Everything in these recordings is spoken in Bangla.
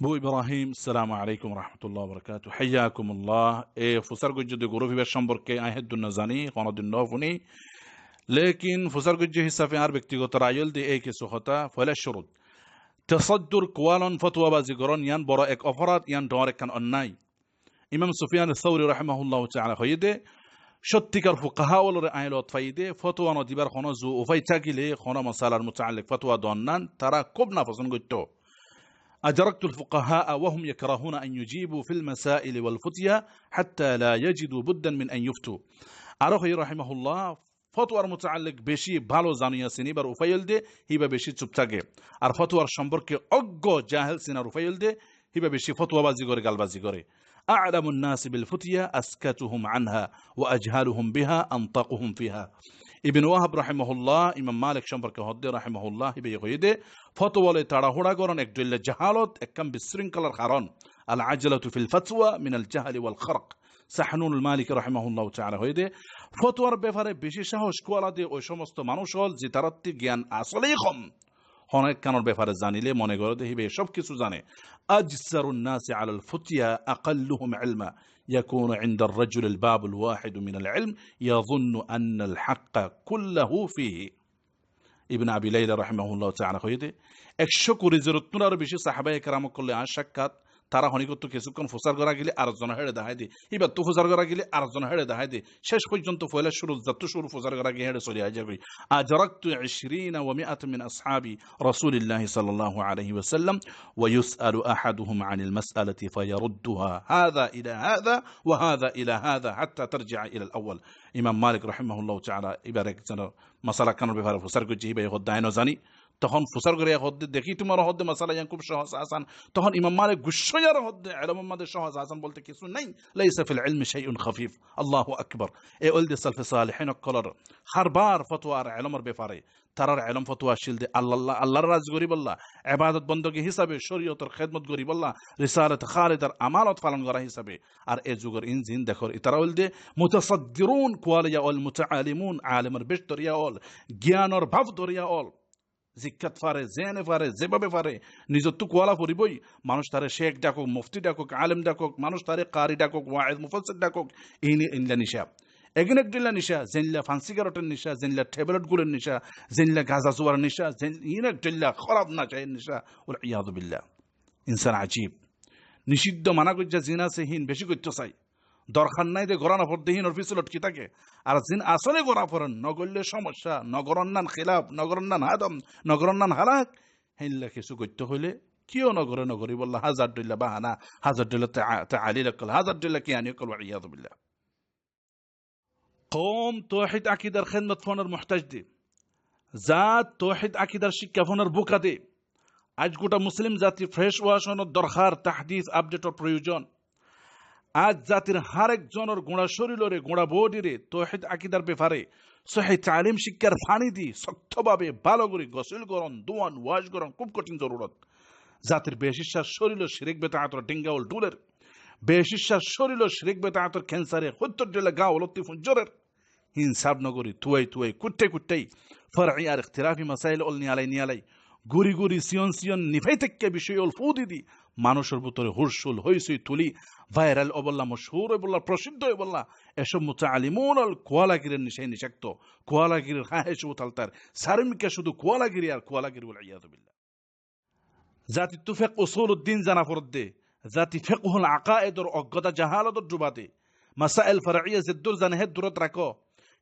بو إبراهيم السلام عليكم ورحمة الله وبركاته حياكم الله فسر جد غروفي بشامبر كي أهد النزاني قناة النوفني لكن فسر جد هسه في عرب كتيغو ترايل دي ايكي سخطا فلا شروط تصدر كوالون فتوى بازيغرون ين برائك أفراد ين دورك كان أناي إمام سفيان الثوري رحمه الله تعالى خيده شتكر فقهاء والرأي لو تفيده فتوى نديبر خنا زو وفاي تاكيلي خنا مسألة المتعلق فتوى دونان ترى كبنا فسن قلتو أدركت الفقهاء وهم يكرهون أن يجيبوا في المسائل والفتيا حتى لا يجدوا بدا من أن يفتوا أرخي رحمه الله فتوى المتعلق بشي بالو زانيا سنيبر وفيلده هيبا بشي تبتاقي أر فتوى الشمبرك أقو جاهل سنة وفيلده هيبا بشي فتوى بازيغوري قال بازيغوري أعلم الناس بالفتيا أسكتهم عنها وأجهلهم بها أنطقهم فيها ابن وهب رحمه الله إمام مالك شمبرك هدي رحمه الله بيقيده فتوى لتراهورا قرن اكدل جهالت اكم بالسرنكل الخران العجلة في الفتوى من الجهل والخرق سحنون المالك رحمه الله تعالى هيده فتوى بفره بشي شهوش كوالا دي وشمست منوشول زيتارتي جيان أصليخم هناك كانوا بفره زانيلي مونيغورده هي شوف كيسو زاني أجسر الناس على الفتيا أقلهم علما يكون عند الرجل الباب الواحد من العلم يظن أن الحق كله فيه ابن أبي ليلى رحمه الله تعالى خيده الشكر زرتنا ربيش صحابة كرام كل عشقات তারা হনিকত্ব কিছুক্ষণ ফুসার করা গেলে আরেকজন হেড়ে দেখাই দি এবার তো ফুসার করা গেলে আরেকজন হেড়ে দেখাই দি শেষ পর্যন্ত ফয়লা শুরু যত শুরু ফুসার করা গিয়ে হেড়ে চলে যাবে আজরাকতু 20 و100 من اصحاب رسول الله صلى الله عليه وسلم ويسأل احدهم عن المسألة فيردها هذا الى هذا وهذا الى هذا حتى ترجع الى الاول امام مالك رحمه الله تعالى يبارك جنا مسألة كانوا بفار ফুসার করতে হিবে হদায়নো জানি তখন ফুসার করে হদ্দে দেখি তোমার হদ্দে মাসালা ইয়ান খুব সহজ আসান তখন ইমাম মালিক গুশয়ার হদ্দে ইলম মাদের সহজ আসান বলতে কিছু নাই লাইসা ফিল ইলমি শাইউন খাফিফ আল্লাহু আকবার এ ওলদে সালফে সালিহিন কলর হারবার ফতোয়ার ইলমের ব্যাপারে তারার ইলম ফতোয়া শিলদে আল্লাহর রাজ গরিব আল্লাহ ইবাদত বندگی হিসাবে শরীয়তের খেদমত গরিব আল্লাহ রিসালাত খালিদার আমানত পালন করা হিসাবে আর এ যুগের ইনজিন দেখর ইতারা ওলদে মুতাসাদ্দিরুন কোয়ালিয়া ওয়াল মুতাআলিমুন আলিমের বেশতরিয়া ওল জ্ঞানর ভাব দরিয়া ওল জিজ্ঞাত ফারে জেনে ফারে যেভাবে ফারে নিজত্ব কোয়ালা পরিবই মানুষ তারে শেখ ডাকক মুফতি ডাকক আলেম ডাকক মানুষ তারে কারি ডাকক ওয়াইজ মুফাসসির ডাকক ইনলা নিশা এগিন একদিল্লা নিশা জেনলা ফান্সি গারটের নিশা জেনলা ট্যাবলেট গুলের নিশা জেনলা গাজা জুয়ার নিশা ইন একদিল্লা খারাপ না চাই নিশা ওয়াল ইয়াদু বিল্লাহ ইনসান আজীব নিষিদ্ধ মানা কইজা জিনা সেহীন বেশি কইতে চাই দরকার নাই যে গরানা পড়দেহীন ওর পিছু লটকি থাকে আর জিন আসলে গড়া পড়েন নগরলে সমস্যা নগরন্নান খিলাফ নগরন্নান আদম নগরন্নান হালাক হেনলা কিছু করতে হইলে কিও নগরে নগরী বললা হাজার ডল্লা বাহানা হাজার ডল্লা তাআলি লাকাল হাজার ডল্লা কি আনি কল ওয়াইয়াদ বিল্লাহ কওম তাওহীদ আকীদার খিদমত ফনের মুহতাজ দি জাত তাওহীদ আকীদার শিক্ষা ফনের বুকা দে আজ গোটা মুসলিম জাতি ফ্রেশ ওয়াশনের দরকার তাহদিস আপডেটর প্রয়োজন আজ জাতির হার একজনের গোড়া শরীরে গোড়া বডিরে তাওহীদ আকীদার ব্যাপারে সহিহ তালিম শিক্ষার ফানি দি শক্তভাবে ভালো করে গোসল করন দোয়ান ওয়াজ করন খুব কঠিন জরুরত জাতির বেশিশ্বাস শরীর শিরিক বেদাতর ডিঙ্গাউল ডুলের বেশিশ্বাস শরীর শিরিক বেদাতর ক্যান্সারে হত্যর দিলে গা লতিফ জোরের হিনসাব নগরী তুয়াই কুট্টাই ফরঈ আর ইখতিলাফি মাসাইল ওল নিয়ালাই গুরি গুরি সিয়ন নিফাই থেকে বিষয় ওল ফুদি দি মানুষের ভিতরে হুরসুল হইসই তুলি ভাইরাল অবল্লা মশহুর বললা প্রসিদ্ধ বললা এসব মুতাআলিমুন আল কোয়ালাগিরের নিশাই নিশাক্ত কোয়ালাগিরের হাহেশ উতালতার সারমিকা শুধু কোয়ালাগিরি আর কোয়ালাগিরি ওয়াল ইয়াদু বিল্লাহ জাতি তুফিক উসুলউদ্দিন জানা ফরদে জাতি ফিকহুল আকায়েদর অজ্ঞতা জাহালাতর ডুবাতে মাসাইল ফরঈয়া জিদ্দুর জানহে দূরত রাখো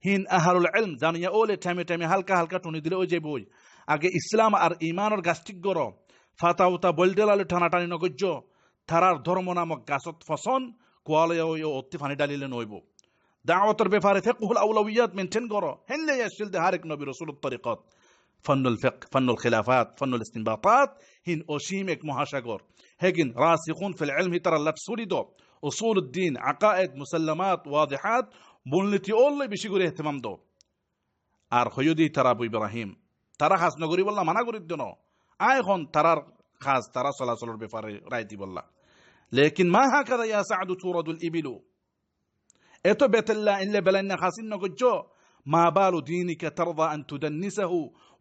হিন আহলুল ইলম জানিয়া ওলে টাইমে হালকা টুনি দিলে ওই যে বই আগে ইসলাম আর ইমানের গাছটিক গর ফাতাউতা বলদেলালে টানাটানি নগজ্য থারার ধর্ম নামক গাছত ফসন কোয়ালয়া ওই অতি ফানি ডালিলে নইব দাওয়াতের ব্যাপারে ফিকহুল আউলাউইয়াত মেনটেন করো হেনলে ইয়াসিল দে হারেক নবী রাসূলুত তরিকত ফান্নুল ফিকহ ফান্নুল খিলাফাত ফান্নুল ইস্তিনবাতাত হিন অসীম এক মহাসাগর হেগিন রাসিখুন ফিল ইলমি তারা লাতসুরিদ উসুলউদ্দিন আকায়েদ মুসাল্লামাত ওয়াদিহাত মূলনীতি ওলে বেশি করে ইহতিমাম দো আর হয়ুদি তারা আবু ইব্রাহিম তারা খাস নগরী বললা মানা করি দেন আয় এখন তারার খাস তারা চলাচলের ব্যাপারে রায় দি বললা লেকিন মা হাকাদা ইয়া সাদু তুরাদুল ইবিলু এত বেতাল্লা ইল্লা বালান্না খাসিন নগজ্জ ما بال دينك ترضى أن تدنسه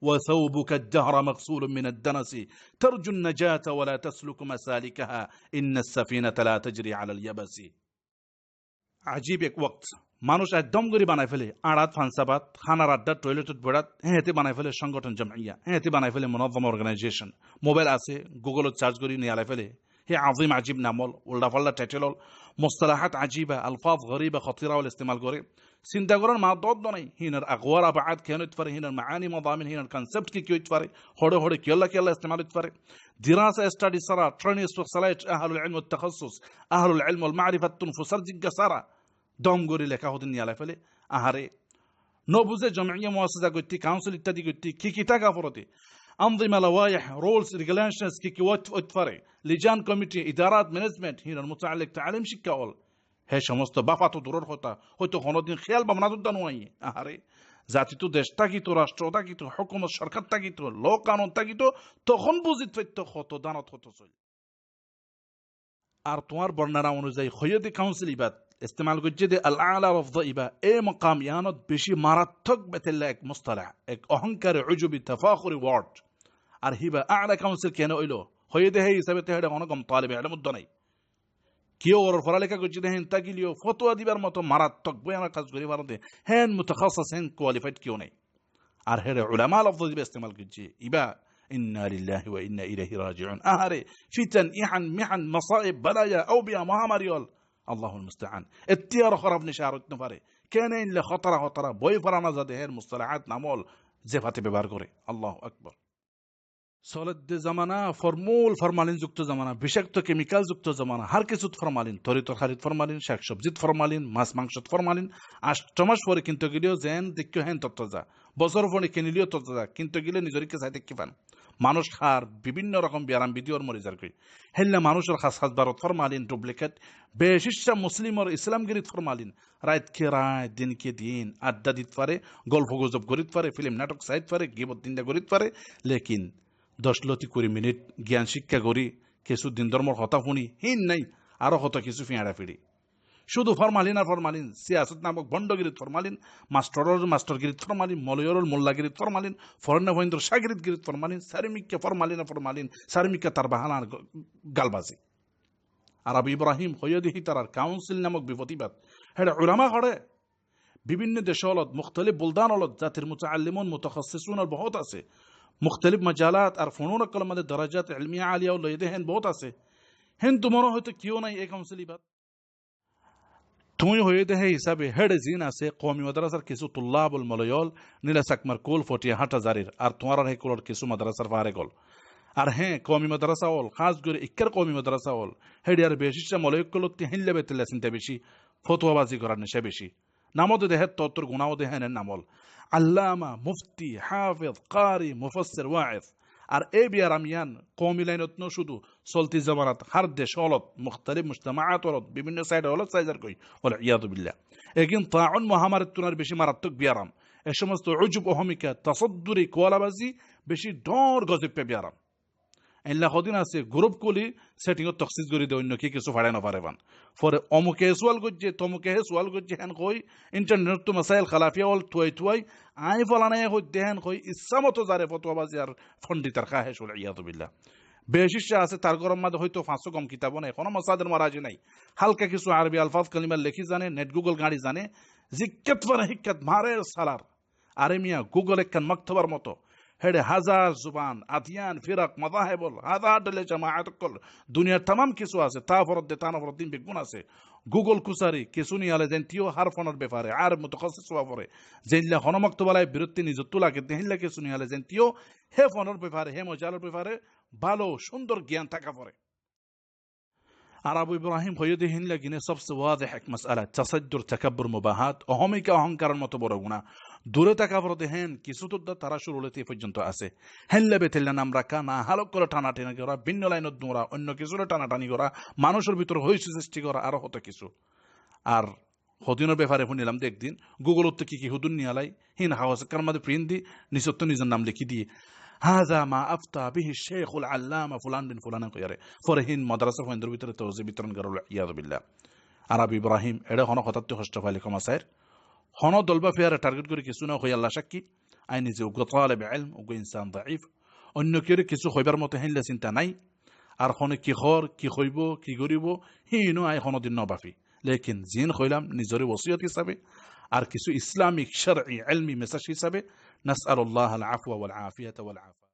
وثوبك الدهر مغسول من الدنس ترجو النجاة ولا تسلك مسالكها إن السفينة لا تجري على اليبس عجيب এক ওয়াক্ত মানুষ একদম করে বানাই ফেলে আড়াত ফানসাবাদ খানার আড্ডা টয়লেটত বেড়াত হেঁতে বানাই ফেলে সংগঠন জমাইয়া হেঁতে বানাই ফেলে মনজ্জম অর্গানাইজেশন মোবাইল আছে গুগলত চার্জ করে নিয়ে আলাই ফেলে হে আজিম আজিব নামল উল্টা পাল্টা টাইটেলল মোস্তলাহাত আজিবা আলফাজ গরিবা খতিরাওয়াল ইস্তেমাল করে চিন্তা করার মা দদ নাই হিনার আকওয়ার আবাদ কেন হইতে পারে হিনার মাআনি মাদামিন হিনার কনসেপ্ট কি হইতে পারে হড়ে হড়ে কেল্লা কেল্লা ইস্তেমাল হইতে পারে دراسة استادي سرا ترينيس وصلاة أهل العلم والتخصص أهل العلم والمعرفة تنفسر جيجا سرا দম গড়ি লেখা হতেন নিয়ে ফেলে আহারে নবুজে জমিয়া মুআসসাসা করতে কাউন্সিল ইত্যাদি করতে কি টাকা পড়তে أنظمة لوائح رولز ريجوليشنز كي وتفري لجان كوميتي إدارات مانجمنت هنا المتعلق تعليم شكاول هي সমস্ত বাফাতো দূরের কথা হয়তো কোনোদিন খেয়াল ভাবনা তো নয় আহারে জাতি তো দেশ থাকিতো রাষ্ট্র থাকিতো হুকুমত সরকার থাকিতো ল কানুন থাকিতো তখন বুঝিত পাইতো কত দানত হতো চল আর তোমার বর্ণনা অনুযায়ী খৈয়দি কাউন্সিল ইবাদ استعمال جدي الأعلى رفض إبا أي مقام يانود بشي مرتق بتلا إك مصطلح إك أهنكر عجبي تفاخري وارد أرهيبا أعلى كونسل كيانو إلو خيده هي سبته هذا غنقم طالب علم الدني كيو ور فرالك جدي هن تاجيليو فتوى دي برمتو مرتق بيانا كازغري ورده هن متخصص هن كواليفايد كيوني أرهير علماء لفظ إبا استعمال جدي إبا إنا لله وإنا إليه راجعون أهري فتن إحن محن مصائب بلايا أو بيا مهامريول الله المستعان التيار خرب نشارت نفري كانين لخطره بوي فرانا زده هي المصطلحات نامول زفاتي ببار করে الله اكبر সলিড জামানা ফরমালিন যুক্ত জামানা বিষাক্ত কেমিক্যাল যুক্ত জামানা হার কিছুত ফরমালিন তরিতরকারিত ফরমালিন শাকসবজিত ফরমালিন মাছ মাংসত ফরমালিন 8 মাস পরে কিন্তু গিলিও যেন দেখো হেন তত্ত্বজা বছর পরে কিনলিও তত্ত্বজা কিন্তু গিলে নিজরিকে চাইতে কি পান মানুষ খার বিভিন্ন রকম ব্যারাম বিধিওর মরিজার কই হেল্লা মানুষের খাস খাস ভারত ফরমালিন ডুপ্লিকেট বেশিসা মুসলিমর ইসলামগিরিত ফরমালিন রাত কে রাত দিন কে দিন আড্ডা দিতে পারে গল্প গুজব করিতে পারে ফিল্ম নাটক চাইতে পারে গিবত দিনটা করিতে পারে লেকিন 10-20 মিনিট জ্ঞান শিক্ষা করি কিছু দিন ধর্মর কথা শুনি হিন নাই আরো কত কিছু ফিঁড়া ফিড়ি শুধু ফরমালিন আর ফরমালিন সিয়াসত নামক ভণ্ডগিরিত ফরমালিন মাস্টারগিরিত ফরমালিন মলয়রল মোল্লাগিরিত ফরমালিন ফরেন ভয়েন্দ্র সাগরিত গিরিত ফরমালিন সারিমিককে ফরমালিন ফরমালিন সারিমিককে তার বাহানার গালবাজি আরব ইব্রাহিম হইয়দিহি তার কাউন্সিল নামক বিপতিবাদ হেডা উলামা করে বিভিন্ন দেশ হলত মুখতলিফ বুলদান হলত জাতির মুতাআল্লিমুন মুতাখাসসিসুন বহুত আছে মুখতলিফ মাজালাত আর ফনুন কলমাদের দরাজাত ইলমিয়া আলিয়া ও লইদেহেন বহুত আছে হেন তোমারও হয়তো কিও নাই এই কাউন্সিল ইবাদ তুমি হয়ে দেহে হিসাবে হেডে জিন আছে কওমি মাদ্রাসার কিছু তুল্লাবুল মলয়ল নীলা সাকমার কুল ফটিয়া হাটা জারির আর তোমার হে কুলর কিছু মাদ্রাসার ফারে গল আর হ্যাঁ কওমি মাদ্রাসা হল খাস করে ইক্কার কওমি মাদ্রাসা হল হেডি আর বেশিসা মলয়কলতি হিনলে বেতলে চিন্তা বেশি ফতোয়াবাজি করার নেশা বেশি নামত দেহে তত্তর গুণাও দেহেন নামল আল্লামা মুফতি হাফিজ কারি মুফাসসির ওয়াইজ আর এই বিয়ারামিয়ান কওমি লাইনত ন শুধু চলতি জামানাত হার দেশ হলত মুখতালিফ মুজতামাআত হলত বিভিন্ন সাইড হলত সাইজার কই ওয়াল ইয়াদু বিল্লাহ একিন তাউন মহামারীর তুনার বেশি মারাত্মক বিয়ারাম এ সমস্ত উজুব অহমিকা তাসাদ্দুরি কোয়ালাবাজি বেশি ডর গজব পে বিয়ারাম এল্লা কদিন আছে গ্রুপ কলি সেটিং তখসিস করে দেয় অন্য কি কিছু ফাড়াই না পারে বান পরে অমুকে সোয়াল করছে তমুকে সোয়াল করছে হেন কই ইন্টারনেট তো মাসাইল খালাফিয়া হল তুয়াই আই ফলানাই হই দেহেন কই ইচ্ছা মতো যারে ফতোয়াবাজি আর ফন্ডিতার খাহে শুল ইয়াদু বিল্লাহ বেশিসা আছে তার গরম মাঝে হয়তো 500 কম কিতাব নাই কোনো মাসাদের মারাজি নাই হালকা কিছু আরবি আলফাজ কালিমা লেখি জানে নেট গুগল গাড়ি জানে জিক্কাত পরে হিক্কাত মারের সালার আরে মিয়া গুগল একখান মক্তবার মতো হেডে হাজার জুবান আদিয়ান ফিরাক মাযাহিবুল হাজার দলে জামাআত কল দুনিয়ার तमाम কিছু আছে তা ফরদ দে তানা ফরদ দিন বেগুন আছে গুগল কুসারি কিছু নি আলে জেনতিও হারফনের ব্যাপারে আর মুতাখাসসিস হওয়ারে জেনলা হনমক্তবালায় বিরতি নিজতুলা কে দেহিলা কিছু নি আলে জেনতিও হে ফনের ব্যাপারে হে মজালের ব্যাপারে ভালো সুন্দর জ্ঞান থাকা পড়ে আরব ইব্রাহিম হইয়দি হিনলা গিনে সবচেয়ে ওয়াজিহ এক মাসআলা তাসাদ্দুর তাকাব্বুর মুবাহাত অহমিকা অহংকারের মতো বড় গুনাহ দূরে থাকা পড়তে হেন কিছু তো তারা শুরু হতে পর্যন্ত আছে হেনলে বেতেল্লা নাম রাখা না হালক করে টানাটানি করা ভিন্ন লাইনত দৌড়া অন্য কিছুরে টানাটানি করা মানুষের ভিতর হইছে সৃষ্টি করা আরো হতো কিছু আর হদিনের ব্যাপারে শুনিলাম যে একদিন গুগলত কি হুদুন নিয়ালাই হিন হাওয়াসকার মধ্যে প্রিন্ট দি নিসত্ব নিজের নাম লিখি দিয়ে هذا ما أفتى به الشيخ العلامة فلان بن فلان قيره فرهين مدرسة فندر بيتر توزي بيترن قرر العياذ بالله عرب إبراهيم إذا هنا خطبت خشت فالكم أسير হন দলবা ফেয়ারে টার্গেট করে কিছু না হই আল্লাহ সাক্ষী আই নিজে উগ্র তালেব ইলম উগ্র ইনসান দাইফ অন্য কেউ কিছু হইবার মতো হেনলে চিন্তা নাই আর হনে কি হর কি হইব কি করিব হিনো আই হনদিন নবাফি লেকিন জিন হইলাম নিজরে ওসিয়ত হিসাবে আর কিছু ইসলামিক শরঈ ইলমি মেসেজ হিসাবে নাসআলুল্লাহ আল আফওয়া ওয়াল আফিয়াতা ওয়াল আফা